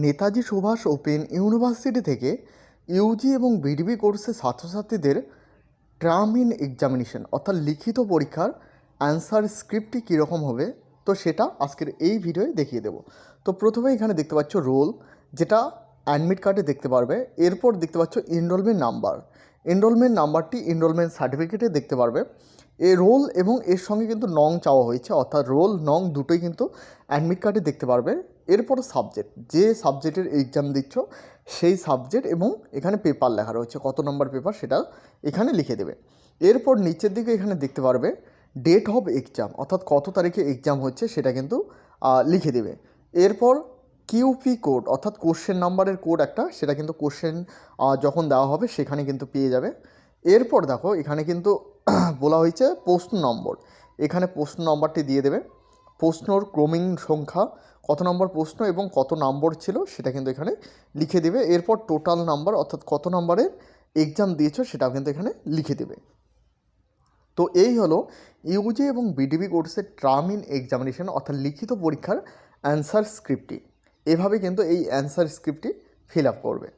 Netaji Subhash open university থেকে Yuji এবং BDB কোর্সের ছাত্রছাত্রীদের টার্ম ইন এক্সামিনেশন অর্থাৎ লিখিত পরীক্ষার অ্যান্সার স্ক্রিপ্টটি কীরকম হবে, তো সেটা আজকের এই ভিডিওয়ে দেখিয়ে দেবো। তো প্রথমে এখানে দেখতে পাচ্ছ রোল, যেটা অ্যাডমিট কার্ডে দেখতে পারবে। এরপর দেখতে পাচ্ছ এনরোলমেন্ট নাম্বার, এনরোলমেন্ট নাম্বারটি এনরোলমেন্ট সার্টিফিকেটে দেখতে পারবে। এই রোল এবং এর সঙ্গে কিন্তু নং চাওয়া হয়েছে, অর্থাৎ রোল নং দুটোই কিন্তু অ্যাডমিট কার্ডে দেখতে পারবে। এরপর সাবজেক্ট, যে সাবজেক্টের এক্সাম দিচ্ছ সেই সাবজেক্ট এবং এখানে পেপার লেখা রয়েছে, কত নম্বর পেপার সেটা এখানে লিখে দেবে। এরপর নিচের দিকে এখানে দেখতে পারবে ডেট অফ এক্সাম, অর্থাৎ কত তারিখে এক্সাম হচ্ছে সেটা কিন্তু লিখে দেবে। এরপর কিউপি কোড, অর্থাৎ কোশ্চেন নাম্বারের কোড একটা, সেটা কিন্তু কোশ্চেন যখন দেওয়া হবে সেখানে কিন্তু পেয়ে যাবে। এরপর দেখো এখানে কিন্তু বলা হয়েছে প্রশ্ন নম্বর, এখানে প্রশ্ন নম্বরটি দিয়ে দেবে। প্রশ্নর ক্রমিক সংখ্যা, কত নম্বর প্রশ্ন এবং কত নম্বর ছিল সেটা কিন্তু এখানে লিখে দেবে। এরপর টোটাল নাম্বার, অর্থাৎ কত নম্বরের এক্সাম দিয়েছো সেটাও কিন্তু এখানে লিখে দেবে। তো এই হলো ইউজি এবং বিডিবি কোর্সের টার্ম ইন এক্সামিনেশন অর্থাৎ লিখিত পরীক্ষার অ্যান্সার স্ক্রিপ্টটি। এভাবে কিন্তু এই অ্যান্সার স্ক্রিপ্টটি ফিল আপ করবে।